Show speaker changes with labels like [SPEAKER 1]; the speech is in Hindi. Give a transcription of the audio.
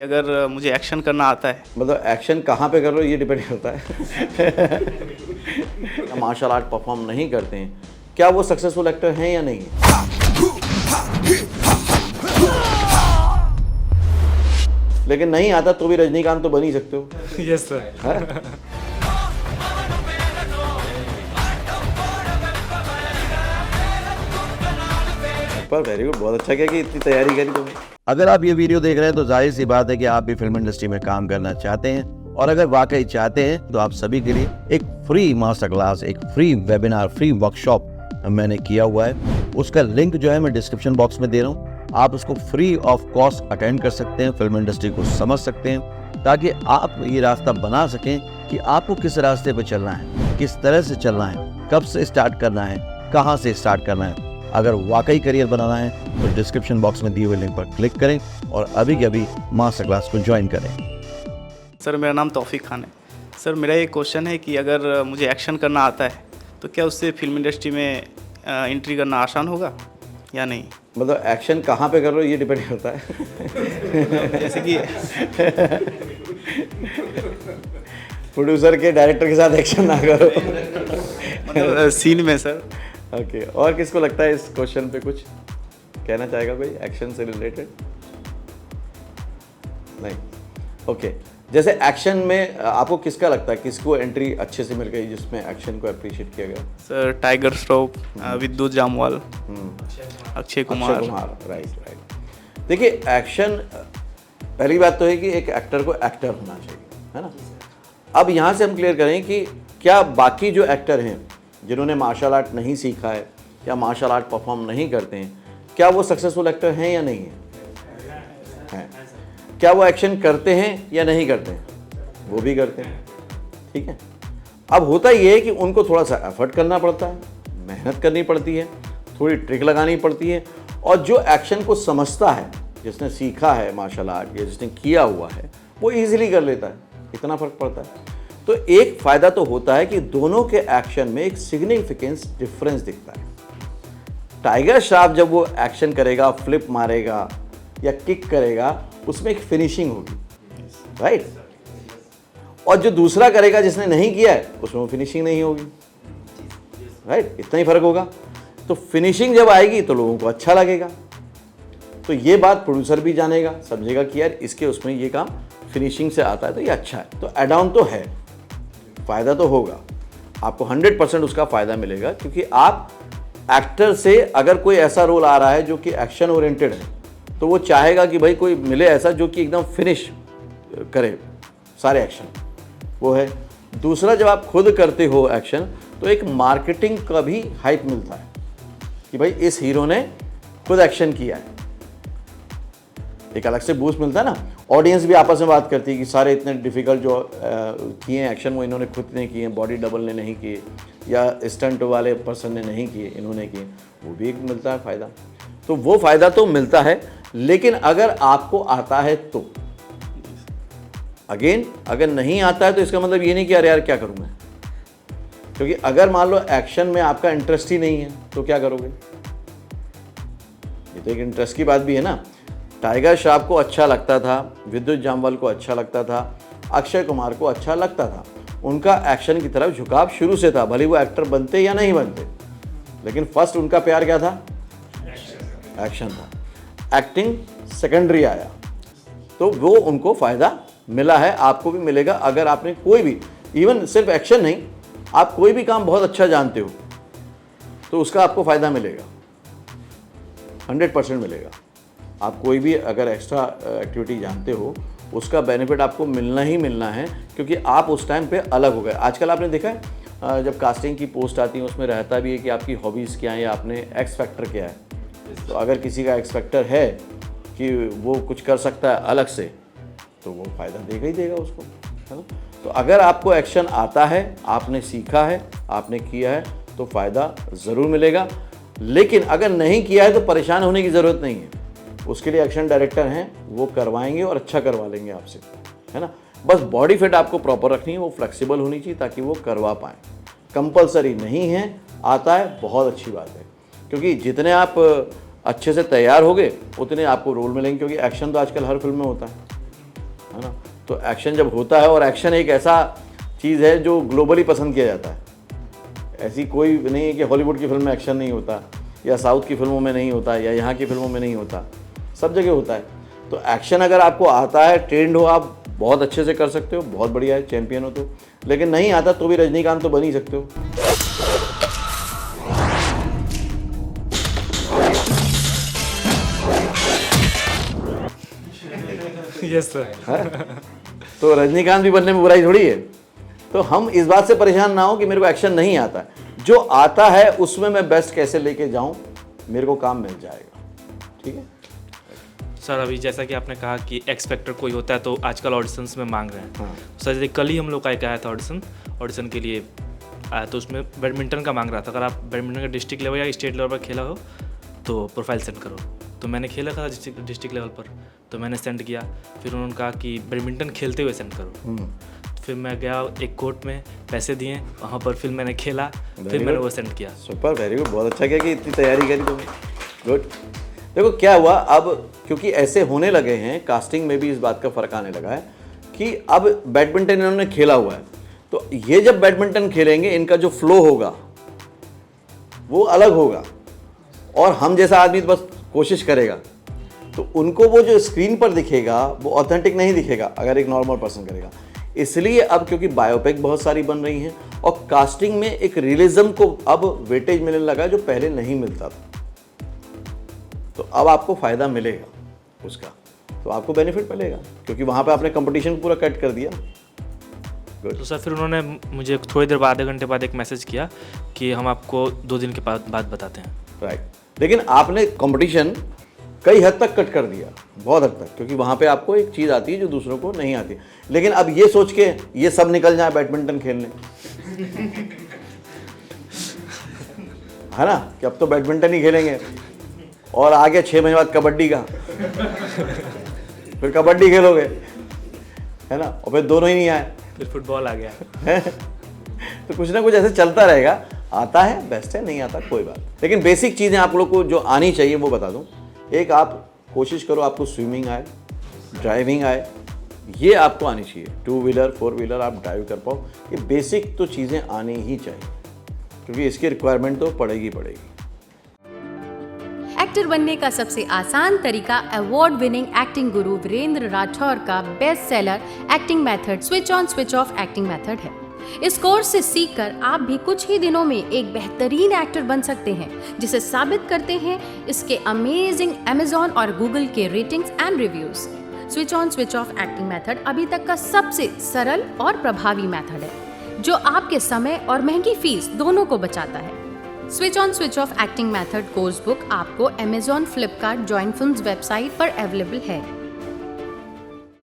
[SPEAKER 1] अगर मुझे एक्शन करना आता है
[SPEAKER 2] मतलब एक्शन कहाँ पे कर रहे हो ये डिपेंड करता है। मार्शल आर्ट परफॉर्म नहीं करते हैं, क्या वो सक्सेसफुल एक्टर हैं या नहीं है? लेकिन नहीं आता तो भी रजनीकांत तो बन ही सकते हो।
[SPEAKER 1] Yes sir.
[SPEAKER 2] पर वेरी गुड, बहुत अच्छा किया कि इतनी तैयारी करी तुमने।
[SPEAKER 3] अगर आप ये वीडियो देख रहे हैं तो जाहिर सी बात है कि आप भी फिल्म इंडस्ट्री में काम करना चाहते हैं, और अगर वाकई चाहते हैं तो आप सभी के लिए एक फ्री मास्टर क्लास, एक फ्री वेबिनार, फ्री वर्कशॉप मैंने किया हुआ है। उसका लिंक जो है मैं डिस्क्रिप्शन बॉक्स में दे रहा हूँ। आप उसको फ्री ऑफ कॉस्ट अटेंड कर सकते हैं, फिल्म इंडस्ट्री को समझ सकते हैं, ताकि आप ये रास्ता बना सकें कि आपको किस रास्ते पर चलना है, किस तरह से चलना है, कब से स्टार्ट करना है, कहाँ से स्टार्ट करना है। अगर वाकई करियर बनाना है तो डिस्क्रिप्शन बॉक्स में दिए हुए लिंक पर क्लिक करें और अभी के अभी मास्टर क्लास को ज्वाइन करें।
[SPEAKER 1] सर, मेरा नाम तौफीक खान है। सर, मेरा एक क्वेश्चन है कि अगर मुझे एक्शन करना आता है तो क्या उससे फिल्म इंडस्ट्री में एंट्री करना आसान होगा या नहीं?
[SPEAKER 2] मतलब एक्शन कहाँ पे कर रहे हो ये डिपेंड करता है।
[SPEAKER 1] जैसे कि
[SPEAKER 2] प्रोड्यूसर के डायरेक्टर के साथ एक्शन ना करो।
[SPEAKER 1] मतलब सीन में सर।
[SPEAKER 2] ओके, और किसको लगता है इस क्वेश्चन पे कुछ कहना चाहेगा कोई एक्शन से रिलेटेड? नहीं। ओके, जैसे एक्शन में आपको किसका लगता है, किसको एंट्री अच्छे से मिल गई जिसमें एक्शन को अप्रिशिएट किया गया?
[SPEAKER 1] सर, टाइगर श्रॉफ, विद्युत जामवाल, अक्षय कुमार।
[SPEAKER 2] राइट। देखिए, एक्शन, पहली बात तो है कि एक एक्टर को एक्टर होना चाहिए, है ना। अब यहाँ से हम क्लियर करें कि क्या बाकी जो एक्टर हैं जिन्होंने मार्शल आर्ट नहीं सीखा है या मार्शल आर्ट परफॉर्म नहीं करते हैं, क्या वो सक्सेसफुल एक्टर हैं या नहीं हैं? क्या वो एक्शन करते हैं या नहीं करते हैं? वो भी करते हैं, ठीक है। अब होता ये है कि उनको थोड़ा सा एफर्ट करना पड़ता है, मेहनत करनी पड़ती है, थोड़ी ट्रिक लगानी पड़ती है, और जो एक्शन को समझता है, जिसने सीखा है मार्शल आर्ट या जिसने किया हुआ है, वो ईजिली कर लेता है, इतना फर्क पड़ता है। तो एक फ़ायदा तो होता है कि दोनों के एक्शन में एक सिग्निफिकेंस डिफरेंस दिखता है। टाइगर श्रॉफ जब वो एक्शन करेगा, फ्लिप मारेगा या किक करेगा, उसमें एक फिनिशिंग होगी, राइट। और जो दूसरा करेगा जिसने नहीं किया है, उसमें वो फिनिशिंग नहीं होगी, राइट। इतना ही फर्क होगा। तो फिनिशिंग जब आएगी तो लोगों को अच्छा लगेगा, तो ये बात प्रोड्यूसर भी जानेगा, समझेगा कि यार इसके उसमें ये काम फिनिशिंग से आता है तो ये अच्छा है। तो एड ऑन तो है, फ़ायदा तो होगा आपको, 100% उसका फ़ायदा मिलेगा, क्योंकि आप एक्टर से अगर कोई ऐसा रोल आ रहा है जो कि एक्शन ओरिएंटेड है, तो वो चाहेगा कि भाई कोई मिले ऐसा जो कि एकदम फिनिश करे सारे एक्शन, वो है। दूसरा, जब आप खुद करते हो एक्शन तो एक मार्केटिंग का भी हाइप मिलता है कि भाई इस हीरो ने खुद एक्शन किया है, एक अलग से बूस्ट मिलता है ना। ऑडियंस भी आपस में बात करती है कि सारे इतने डिफ़िकल्ट जो किए हैं एक्शन, वो इन्होंने खुद ने किए हैं, बॉडी डबल ने नहीं किए या स्टंट वाले पर्सन ने नहीं किए, इन्होंने किए, वो भी एक मिलता है फ़ायदा। तो वो फ़ायदा तो मिलता है, लेकिन अगर आपको आता है तो, अगेन अगर नहीं आता है तो इसका मतलब ये नहीं कि अरे यार क्या करूँ मैं, क्योंकि अगर मान लो एक्शन में आपका इंटरेस्ट ही नहीं है तो क्या करोगे? ये तो एक इंटरेस्ट की बात भी है ना। टाइगर श्रॉफ को अच्छा लगता था, विद्युत जामवाल को अच्छा लगता था, अक्षय कुमार को अच्छा लगता था, उनका एक्शन की तरफ झुकाव शुरू से था, भले वो एक्टर बनते या नहीं बनते, लेकिन फर्स्ट उनका प्यार क्या था? एक्शन था। एक्टिंग सेकेंडरी आया, तो वो उनको फ़ायदा मिला है, आपको भी मिलेगा। अगर आपने कोई भी, इवन सिर्फ एक्शन नहीं, आप कोई भी काम बहुत अच्छा जानते हो तो उसका आपको फ़ायदा मिलेगा, 100% मिलेगा। आप कोई भी अगर एक्स्ट्रा एक्टिविटी जानते हो, उसका बेनिफिट आपको मिलना ही मिलना है, क्योंकि आप उस टाइम पे अलग हो गए। आजकल आपने देखा है जब कास्टिंग की पोस्ट आती है उसमें रहता भी है कि आपकी हॉबीज़ क्या है या आपने एक्स फैक्टर क्या है। तो अगर किसी का एक्स फैक्टर है कि वो कुछ कर सकता है अलग से, तो वो फ़ायदा देगा ही देगा उसको, है ना। तो अगर आपको एक्शन आता है, आपने सीखा है, आपने किया है, तो फ़ायदा ज़रूर मिलेगा। लेकिन अगर नहीं किया है तो परेशान होने की ज़रूरत नहीं है, उसके लिए एक्शन डायरेक्टर हैं, वो करवाएंगे और अच्छा करवा लेंगे आपसे, है ना। बस बॉडी फिट आपको प्रॉपर रखनी है, वो फ्लेक्सिबल होनी चाहिए ताकि वो करवा पाएँ। कंपलसरी नहीं है, आता है बहुत अच्छी बात है, क्योंकि जितने आप अच्छे से तैयार होगे उतने आपको रोल मिलेंगे, क्योंकि एक्शन तो आजकल हर फिल्म में होता है। तो एक्शन जब होता है, और एक्शन एक ऐसा चीज़ है जो ग्लोबली पसंद किया जाता है, ऐसी कोई नहीं है कि हॉलीवुड की फिल्म में एक्शन नहीं होता, या साउथ की फिल्मों में नहीं होता, या यहाँ की फिल्मों में नहीं होता, सब जगह होता है। तो एक्शन अगर आपको आता है, ट्रेंड हो, आप बहुत अच्छे से कर सकते हो, बहुत बढ़िया है, चैंपियन हो तो। लेकिन नहीं आता तो भी रजनीकांत तो बन ही सकते हो।
[SPEAKER 4] Yes sir.
[SPEAKER 2] तो रजनीकांत भी बनने में बुराई थोड़ी है। तो हम इस बात से परेशान ना हो कि मेरे को एक्शन नहीं आता है, जो आता है उसमें मैं बेस्ट कैसे लेके जाऊं, मेरे को काम मिल जाएगा। ठीक है
[SPEAKER 4] सर, अभी जैसा कि आपने कहा कि एक्सपेक्टर कोई होता है तो आजकल ऑडिशंस में मांग रहे हैं।
[SPEAKER 2] हाँ।
[SPEAKER 4] सर जैसे कल ही हम लोग का एक आया था ऑडिशन के लिए आया, तो उसमें बैडमिंटन का मांग रहा था। अगर आप बैडमिंटन का डिस्ट्रिक्ट लेवल या स्टेट लेवल पर खेला हो तो प्रोफाइल सेंड करो। तो मैंने खेला था डिस्ट्रिक्ट लेवल पर, तो मैंने सेंड किया। फिर उन्होंने कहा कि बैडमिंटन खेलते हुए सेंड करो। फिर मैं गया एक कोर्ट में, पैसे दिए वहाँ पर, फिर मैंने खेला, फिर मैंने वो सेंड किया।
[SPEAKER 2] सुपर, वेरी गुड, बहुत अच्छा किया कि इतनी तैयारी करी तुमने। गुड। देखो क्या हुआ अब, क्योंकि ऐसे होने लगे हैं, कास्टिंग में भी इस बात का फ़र्क आने लगा है कि अब बैडमिंटन इन्होंने खेला हुआ है, तो ये जब बैडमिंटन खेलेंगे इनका जो फ्लो होगा वो अलग होगा, और हम जैसा आदमी तो बस कोशिश करेगा, तो उनको वो जो स्क्रीन पर दिखेगा वो ऑथेंटिक नहीं दिखेगा अगर एक नॉर्मल पर्सन करेगा। इसलिए अब क्योंकि बायोपिक बहुत सारी बन रही हैं, और कास्टिंग में एक रियलिज्म को अब वेटेज मिलने लगा जो पहले नहीं मिलता था, तो अब आपको फ़ायदा मिलेगा उसका, तो आपको बेनिफिट मिलेगा, क्योंकि वहाँ पे आपने कंपटीशन पूरा कट कर दिया।
[SPEAKER 4] तो सर फिर उन्होंने मुझे थोड़ी देर बाद, आधे घंटे बाद एक मैसेज किया कि हम आपको 2 दिन के बाद बताते हैं।
[SPEAKER 2] राइट। लेकिन आपने कंपटीशन कई हद तक कट कर दिया, बहुत हद तक, क्योंकि वहाँ पे आपको एक चीज़ आती है जो दूसरों को नहीं आती। लेकिन अब ये सोच के ये सब निकल जाए बैडमिंटन खेलने, है ना, कि अब तो बैडमिंटन ही खेलेंगे, और आगे 6 महीने बाद कबड्डी का, फिर कबड्डी खेलोगे, है ना, और फिर दोनों ही नहीं आए,
[SPEAKER 4] फिर फुटबॉल आ गया।
[SPEAKER 2] तो कुछ ना कुछ ऐसे चलता रहेगा। आता है बेस्ट है, नहीं आता कोई बात। लेकिन बेसिक चीज़ें आप लोग को जो आनी चाहिए वो बता दूं। एक, आप कोशिश करो आपको स्विमिंग आए, ड्राइविंग आए, ये आपको आनी चाहिए। 2 व्हीलर 4 व्हीलर आप ड्राइव कर पाओ, ये बेसिक तो चीज़ें आनी ही चाहिए, क्योंकि इसकी रिक्वायरमेंट तो पड़ेगी पड़ेगी।
[SPEAKER 5] एक्टर बनने का सबसे आसान तरीका अवार्ड विनिंग एक्टिंग गुरु वीरेंद्र राठौर का best seller acting method switch on switch off acting method है। इस कोर्स से सीखकर आप भी कुछ ही दिनों में एक बेहतरीन एक्टर बन सकते हैं, जिसे साबित करते हैं इसके अमेजिंग Amazon और Google के ratings and reviews. Switch on switch off acting method अभी तक का सबसे सरल और प्रभावी मेथड है, जो आपके समय और महंगी फीस दोनों को बचाता है। Switch on switch off acting method course book आपको Amazon, Flipkart, join films website पर अवेलेबल है।